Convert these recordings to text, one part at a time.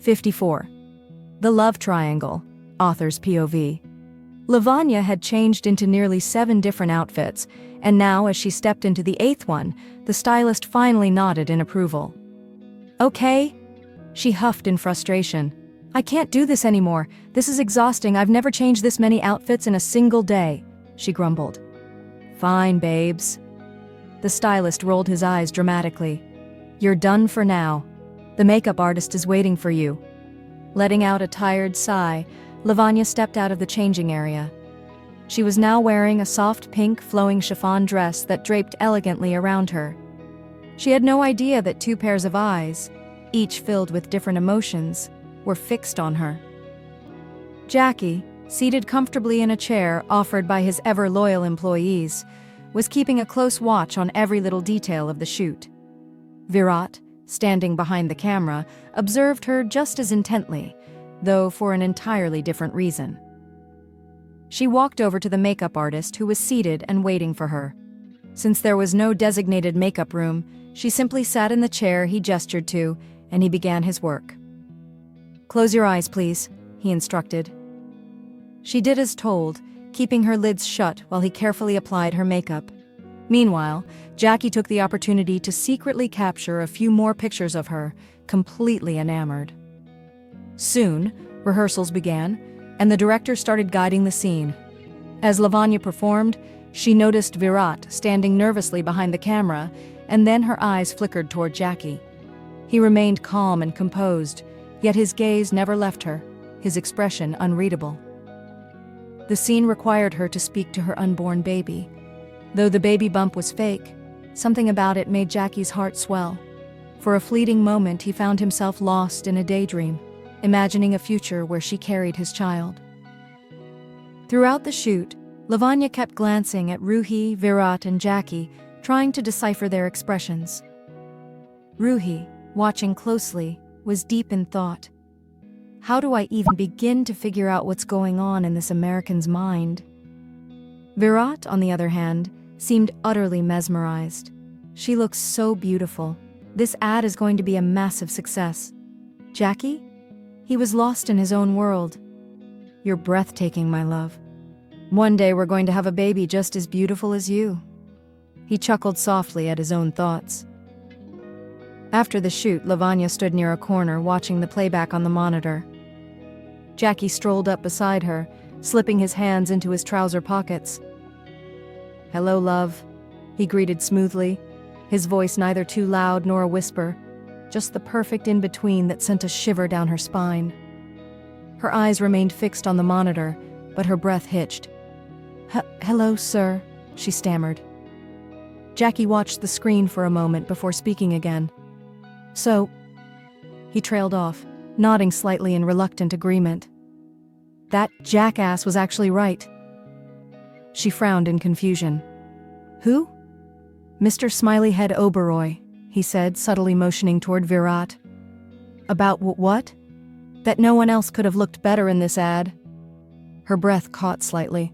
54. The Love Triangle, author's POV. Lavanya had changed into nearly 7 different outfits, and now as she stepped into the 8th one, the stylist finally nodded in approval. "Okay," she huffed in frustration. "I can't do this anymore. This is exhausting. I've never changed this many outfits in a single day," she grumbled. "Fine, babes." The stylist rolled his eyes dramatically. "You're done for now. The makeup artist is waiting for you." Letting out a tired sigh, Lavanya stepped out of the changing area. She was now wearing a soft pink flowing chiffon dress that draped elegantly around her. She had no idea that 2 pairs of eyes, each filled with different emotions, were fixed on her. Jackie, seated comfortably in a chair offered by his ever-loyal employees, was keeping a close watch on every little detail of the shoot. Virat, standing behind the camera, observed her just as intently, though for an entirely different reason. She walked over to the makeup artist who was seated and waiting for her. Since there was no designated makeup room, she simply sat in the chair he gestured to, and he began his work. "Close your eyes, please," he instructed. She did as told, keeping her lids shut while he carefully applied her makeup. Meanwhile, Jackie took the opportunity to secretly capture a few more pictures of her, completely enamored. Soon, rehearsals began, and the director started guiding the scene. As Lavanya performed, she noticed Virat standing nervously behind the camera, and then her eyes flickered toward Jackie. He remained calm and composed, yet his gaze never left her, his expression unreadable. The scene required her to speak to her unborn baby. Though the baby bump was fake, something about it made Jackie's heart swell. For a fleeting moment, he found himself lost in a daydream, imagining a future where she carried his child. Throughout the shoot, Lavanya kept glancing at Ruhi, Virat, and Jackie, trying to decipher their expressions. Ruhi, watching closely, was deep in thought. How do I even begin to figure out what's going on in this American's mind? Virat, on the other hand, seemed utterly mesmerized. She looks so beautiful. This ad is going to be a massive success. Jackie? He was lost in his own world. "You're breathtaking, my love. One day we're going to have a baby just as beautiful as you." He chuckled softly at his own thoughts. After the shoot, Lavanya stood near a corner watching the playback on the monitor. Jackie strolled up beside her, slipping his hands into his trouser pockets. "Hello, love," he greeted smoothly, his voice neither too loud nor a whisper, just the perfect in-between that sent a shiver down her spine. Her eyes remained fixed on the monitor, but her breath hitched. "Hello, sir," she stammered. Jackie watched the screen for a moment before speaking again. "So," he trailed off, nodding slightly in reluctant agreement. That jackass was actually right. She frowned in confusion. "Who?" "Mr. Smiley-Head Oberoi," he said, subtly motioning toward Virat. "About what?" "That no one else could have looked better in this ad." Her breath caught slightly.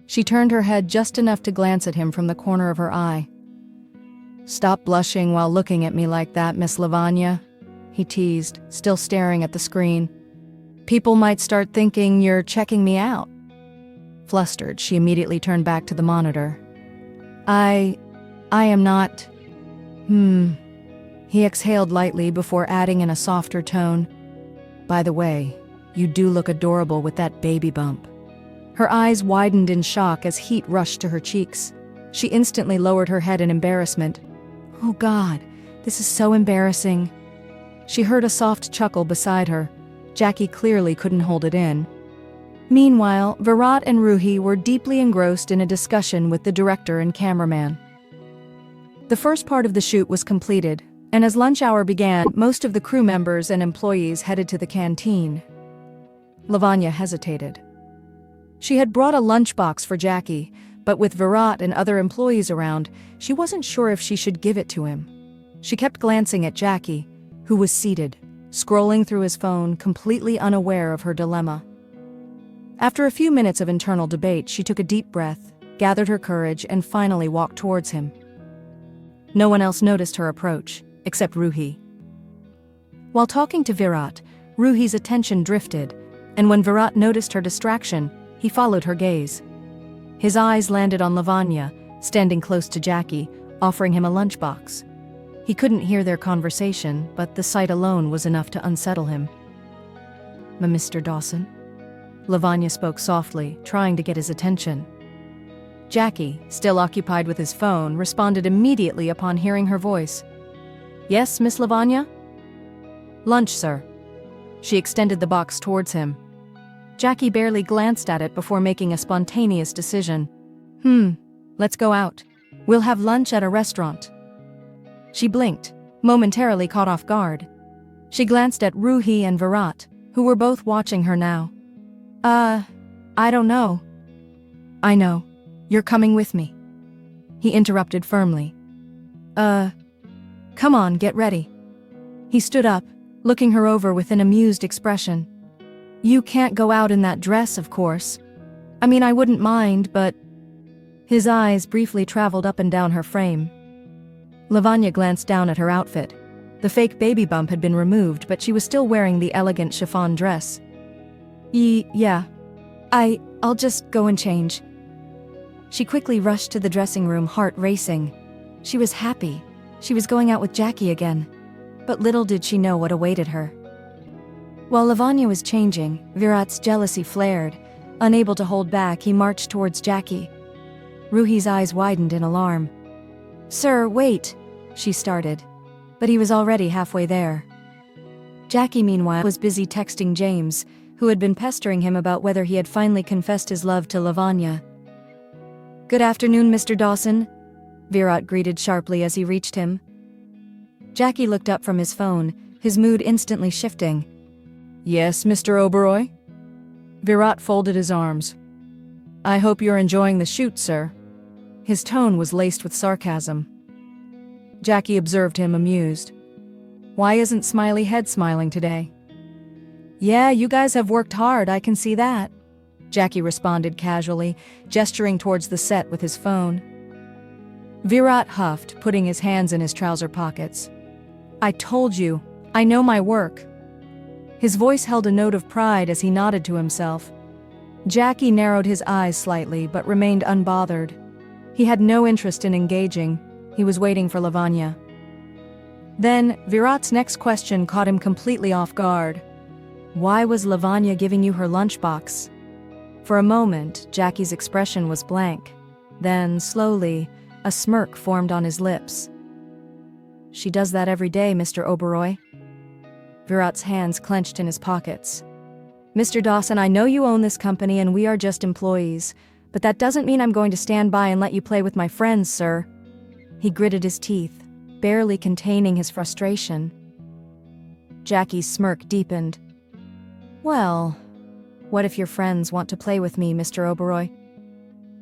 She turned her head just enough to glance at him from the corner of her eye. "Stop blushing while looking at me like that, Miss Lavanya," he teased, still staring at the screen. "People might start thinking you're checking me out." Flustered, she immediately turned back to the monitor. I am not. He exhaled lightly before adding in a softer tone. "By the way, you do look adorable with that baby bump." Her eyes widened in shock as heat rushed to her cheeks. She instantly lowered her head in embarrassment. "Oh God, this is so embarrassing." She heard a soft chuckle beside her. Jackie clearly couldn't hold it in. Meanwhile, Virat and Ruhi were deeply engrossed in a discussion with the director and cameraman. The first part of the shoot was completed, and as lunch hour began, most of the crew members and employees headed to the canteen. Lavanya hesitated. She had brought a lunchbox for Jackie, but with Virat and other employees around, she wasn't sure if she should give it to him. She kept glancing at Jackie, who was seated, scrolling through his phone, completely unaware of her dilemma. After a few minutes of internal debate, she took a deep breath, gathered her courage, and finally walked towards him. No one else noticed her approach, except Ruhi. While talking to Virat, Ruhi's attention drifted, and when Virat noticed her distraction, he followed her gaze. His eyes landed on Lavanya, standing close to Jackie, offering him a lunchbox. He couldn't hear their conversation, but the sight alone was enough to unsettle him. "Mr. Dawson?" Lavanya spoke softly, trying to get his attention. Jackie, still occupied with his phone, responded immediately upon hearing her voice. "Yes, Miss Lavanya?" "Lunch, sir." She extended the box towards him. Jackie barely glanced at it before making a spontaneous decision. Let's go out. We'll have lunch at a restaurant." She blinked, momentarily caught off guard. She glanced at Ruhi and Virat, who were both watching her now. I don't know." "I know. You're coming with me." He interrupted firmly. Come on, get ready." He stood up, looking her over with an amused expression. "You can't go out in that dress, of course. I mean, I wouldn't mind, but—" His eyes briefly traveled up and down her frame. Lavanya glanced down at her outfit. The fake baby bump had been removed, but she was still wearing the elegant chiffon dress. Yeah. I'll just go and change." She quickly rushed to the dressing room, heart racing. She was happy. She was going out with Jackie again. But little did she know what awaited her. While Lavanya was changing, Virat's jealousy flared. Unable to hold back, he marched towards Jackie. Ruhi's eyes widened in alarm. "Sir, wait," she started. But he was already halfway there. Jackie, meanwhile, was busy texting James, who had been pestering him about whether he had finally confessed his love to Lavanya. "Good afternoon, Mr. Dawson," Virat greeted sharply as he reached him. Jackie looked up from his phone, his mood instantly shifting. "Yes, Mr. Oberoi?" Virat folded his arms. "I hope you're enjoying the shoot, sir." His tone was laced with sarcasm. Jackie observed him, amused. "Why isn't Smiley Head smiling today?" "Yeah, you guys have worked hard, I can see that," Jackie responded casually, gesturing towards the set with his phone. Virat huffed, putting his hands in his trouser pockets. "I told you, I know my work." His voice held a note of pride as he nodded to himself. Jackie narrowed his eyes slightly, but remained unbothered. He had no interest in engaging. He was waiting for Lavanya. Then, Virat's next question caught him completely off guard. "Why was Lavanya giving you her lunchbox?" For a moment, Jackie's expression was blank. Then, slowly, a smirk formed on his lips. "She does that every day, Mr. Oberoi." Virat's hands clenched in his pockets. "Mr. Dawson, I know you own this company and we are just employees, but that doesn't mean I'm going to stand by and let you play with my friends, sir." He gritted his teeth, barely containing his frustration. Jackie's smirk deepened. "Well, what if your friends want to play with me, Mr. Oberoi?"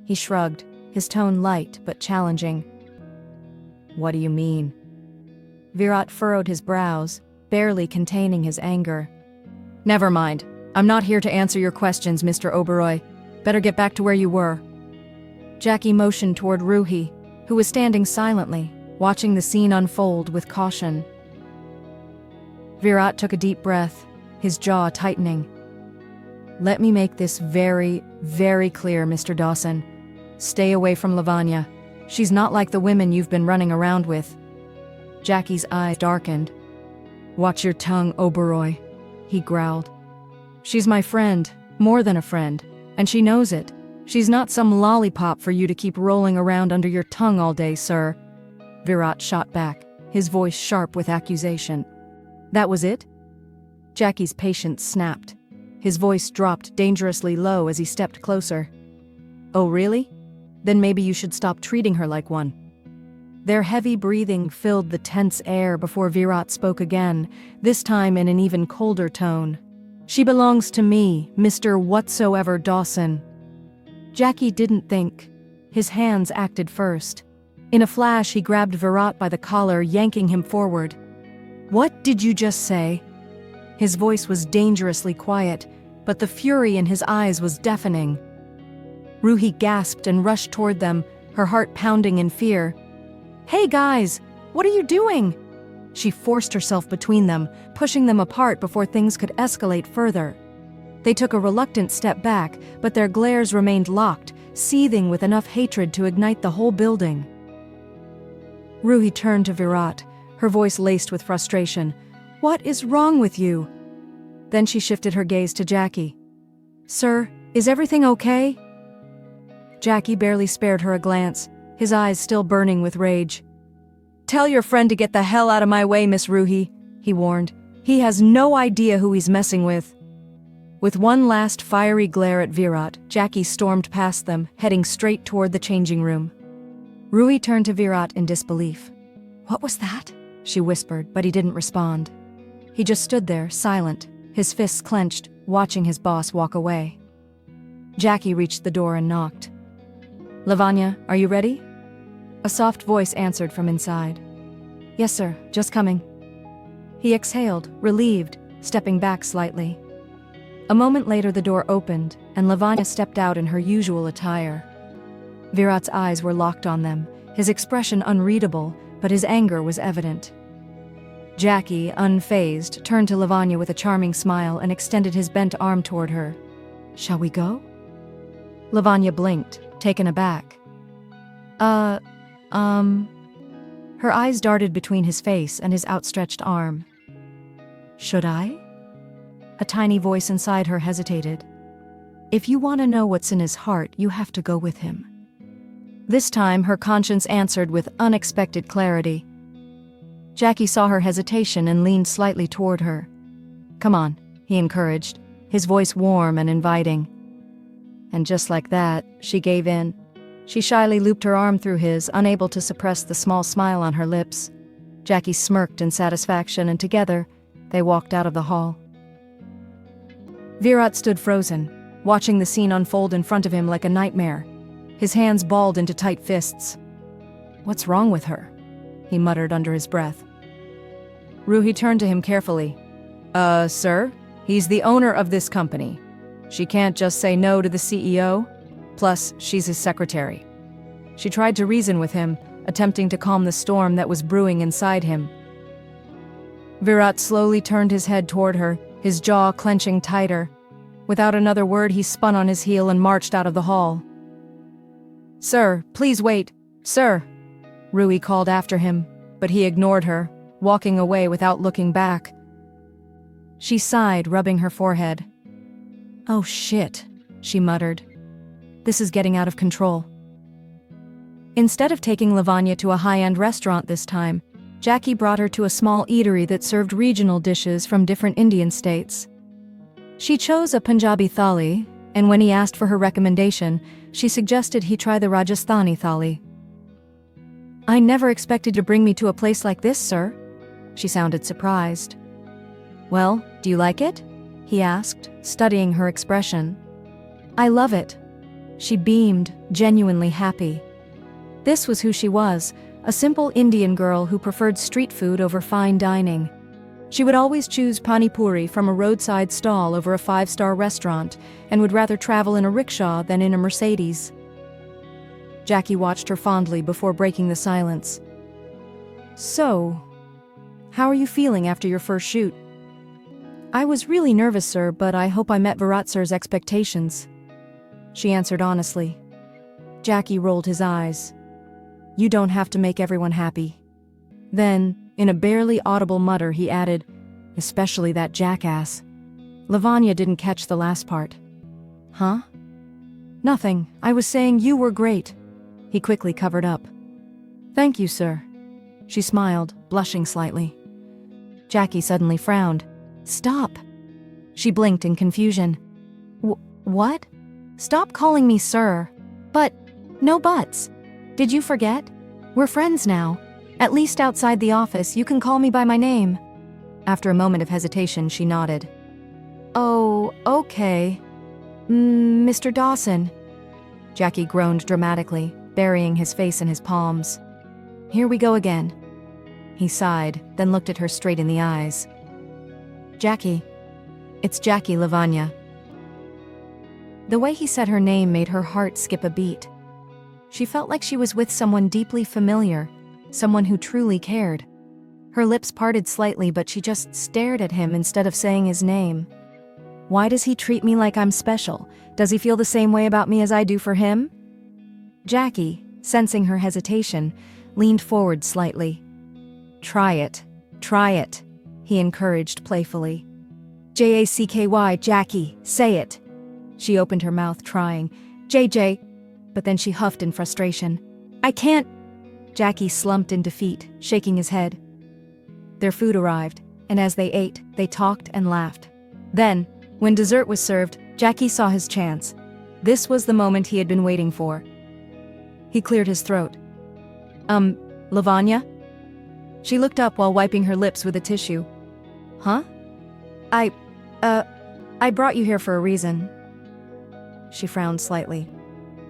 He shrugged, his tone light but challenging. "What do you mean?" Virat furrowed his brows, barely containing his anger. "Never mind. I'm not here to answer your questions, Mr. Oberoi. Better get back to where you were." Jackie motioned toward Ruhi, who was standing silently, watching the scene unfold with caution. Virat took a deep breath, his jaw tightening. "Let me make this very, very clear, Mr. Dawson. Stay away from Lavanya. She's not like the women you've been running around with." Jackie's eyes darkened. "Watch your tongue, Oberoi," he growled. "She's my friend, more than a friend, and she knows it. She's not some lollipop for you to keep rolling around under your tongue all day, sir." Virat shot back, his voice sharp with accusation. "That was it?" Jackie's patience snapped. His voice dropped dangerously low as he stepped closer. "Oh, really? Then maybe you should stop treating her like one." Their heavy breathing filled the tense air before Virat spoke again, this time in an even colder tone. "She belongs to me, Mr. Whatsoever Dawson." Jackie didn't think. His hands acted first. In a flash, he grabbed Virat by the collar, yanking him forward. "What did you just say?" His voice was dangerously quiet, but the fury in his eyes was deafening. Ruhi gasped and rushed toward them, her heart pounding in fear. "Hey guys, what are you doing?" She forced herself between them, pushing them apart before things could escalate further. They took a reluctant step back, but their glares remained locked, seething with enough hatred to ignite the whole building. Ruhi turned to Virat, her voice laced with frustration. "What is wrong with you?" Then she shifted her gaze to Jackie. "Sir, is everything okay?" Jackie barely spared her a glance, his eyes still burning with rage. "Tell your friend to get the hell out of my way, Miss Ruhi," he warned. "He has no idea who he's messing with." With one last fiery glare at Virat, Jackie stormed past them, heading straight toward the changing room. Ruhi turned to Virat in disbelief. "What was that?" she whispered, but he didn't respond. He just stood there, silent, his fists clenched, watching his boss walk away. Jackie reached the door and knocked. "Lavanya, are you ready?" A soft voice answered from inside. "Yes, sir, just coming." He exhaled, relieved, stepping back slightly. A moment later the door opened, and Lavanya stepped out in her usual attire. Virat's eyes were locked on them, his expression unreadable, but his anger was evident. Jackie, unfazed, turned to Lavanya with a charming smile and extended his bent arm toward her. "Shall we go?" Lavanya blinked, taken aback. Her eyes darted between his face and his outstretched arm. "Should I?" A tiny voice inside her hesitated. "If you want to know what's in his heart, you have to go with him." This time, her conscience answered with unexpected clarity. Jackie saw her hesitation and leaned slightly toward her. "Come on," he encouraged, his voice warm and inviting. And just like that, she gave in. She shyly looped her arm through his, unable to suppress the small smile on her lips. Jackie smirked in satisfaction, and together, they walked out of the hall. Virat stood frozen, watching the scene unfold in front of him like a nightmare, his hands balled into tight fists. "What's wrong with her?" he muttered under his breath. Ruhi turned to him carefully. Sir, he's the owner of this company. She can't just say no to the CEO. Plus, she's his secretary." She tried to reason with him, attempting to calm the storm that was brewing inside him. Virat slowly turned his head toward her, his jaw clenching tighter. Without another word, he spun on his heel and marched out of the hall. "Sir, please wait. Sir!" Ruhi called after him, but he ignored her, walking away without looking back. She sighed, rubbing her forehead. "Oh shit," she muttered. "This is getting out of control." Instead of taking Lavanya to a high-end restaurant this time, Jackie brought her to a small eatery that served regional dishes from different Indian states. She chose a Punjabi thali, and when he asked for her recommendation, she suggested he try the Rajasthani thali. "I never expected you to bring me to a place like this, sir." She sounded surprised. "Well, do you like it?" he asked, studying her expression. "I love it." She beamed, genuinely happy. This was who she was, a simple Indian girl who preferred street food over fine dining. She would always choose pani puri from a roadside stall over a 5-star restaurant, and would rather travel in a rickshaw than in a Mercedes. Jackie watched her fondly before breaking the silence. "So, how are you feeling after your first shoot?" "I was really nervous, sir, but I hope I met Virat sir's expectations," she answered honestly. Jackie rolled his eyes. "You don't have to make everyone happy." Then, in a barely audible mutter, he added, "Especially that jackass." Lavanya didn't catch the last part. "Huh?" "Nothing. I was saying you were great." He quickly covered up. "Thank you, sir." She smiled, blushing slightly. Jackie suddenly frowned. "Stop." She blinked in confusion. What? Stop calling me sir." "But, no buts. Did you forget? We're friends now. At least outside the office, you can call me by my name." After a moment of hesitation, she nodded. "Oh, okay. Mr. Dawson." Jackie groaned dramatically, burying his face in his palms. "Here we go again." He sighed, then looked at her straight in the eyes. "Jackie. It's Jackie Lavanya." The way he said her name made her heart skip a beat. She felt like she was with someone deeply familiar, someone who truly cared. Her lips parted slightly, but she just stared at him instead of saying his name. Why does he treat me like I'm special? Does he feel the same way about me as I do for him? Jackie, sensing her hesitation, leaned forward slightly. Try it, he encouraged playfully. Jacky, Jackie, say it. She opened her mouth trying, JJ, but then she huffed in frustration. I can't. Jackie slumped in defeat, shaking his head. Their food arrived, and as they ate, they talked and laughed. Then, when dessert was served, Jackie saw his chance. This was the moment he had been waiting for. He cleared his throat. Lavanya? She looked up while wiping her lips with a tissue. Huh? I brought you here for a reason. She frowned slightly.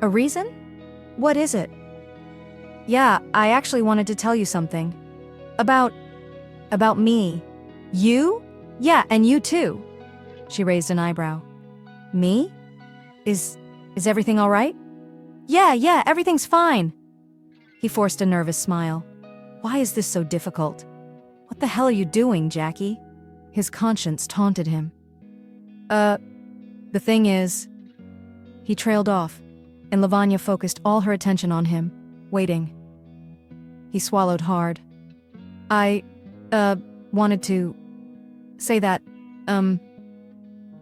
A reason? What is it? Yeah, I actually wanted to tell you something. About me. You? Yeah, and you too. She raised an eyebrow. Me? Is everything all right? Yeah, everything's fine. He forced a nervous smile. Why is this so difficult? What the hell are you doing, Jackie? His conscience taunted him. The thing is... He trailed off, and Lavanya focused all her attention on him, waiting. He swallowed hard. I wanted to say that,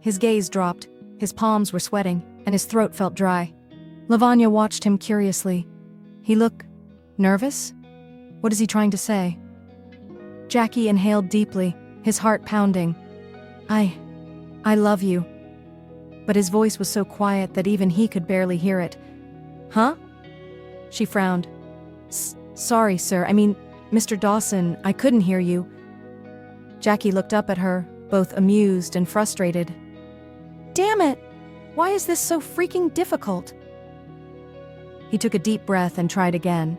His gaze dropped, his palms were sweating, and his throat felt dry. Lavanya watched him curiously. He looked nervous? What is he trying to say? Jackie inhaled deeply, his heart pounding. I love you. But his voice was so quiet that even he could barely hear it. Huh? She frowned. Sorry, sir. I mean, Mr. Dawson, I couldn't hear you. Jackie looked up at her, both amused and frustrated. Damn it! Why is this so freaking difficult? He took a deep breath and tried again.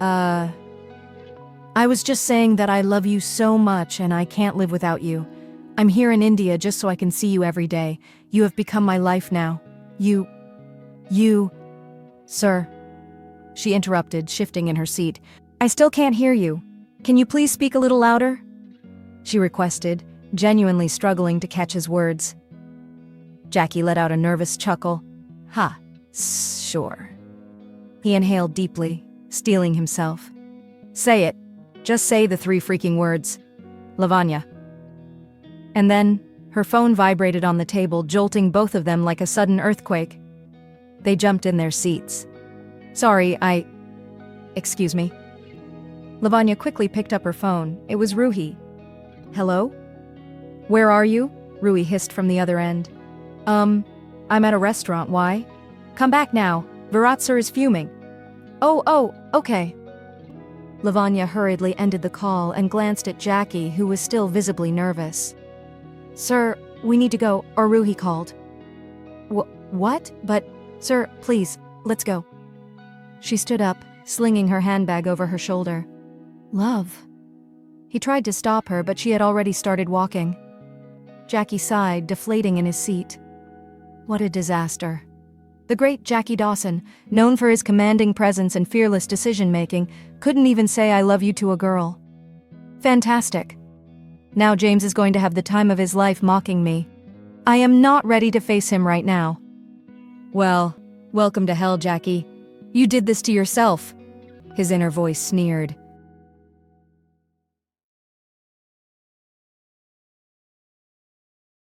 I was just saying that I love you so much and I can't live without you. I'm here in India just so I can see you every day. You have become my life now. You... Sir. She interrupted, shifting in her seat. I still can't hear you. Can you please speak a little louder? She requested, genuinely struggling to catch his words. Jackie let out a nervous chuckle. Ha, sure. He inhaled deeply, steeling himself. Say it. Just say the 3 freaking words. Lavanya. And then, her phone vibrated on the table, jolting both of them like a sudden earthquake. They jumped in their seats. Sorry, Excuse me. Lavanya quickly picked up her phone. It was Ruhi. Hello? Where are you? Ruhi hissed from the other end. I'm at a restaurant, why? Come back now. Virat sir is fuming. Oh, okay. Lavanya hurriedly ended the call and glanced at Jackie, who was still visibly nervous. Sir, we need to go, or Ruhi called. What? But, sir, please, let's go. She stood up, slinging her handbag over her shoulder. Love. He tried to stop her, but she had already started walking. Jackie sighed, deflating in his seat. What a disaster. The great Jackie Dawson, known for his commanding presence and fearless decision-making, couldn't even say I love you to a girl. Fantastic. Now James is going to have the time of his life mocking me. I am not ready to face him right now. Well, welcome to hell, Jackie. You did this to yourself. His inner voice sneered.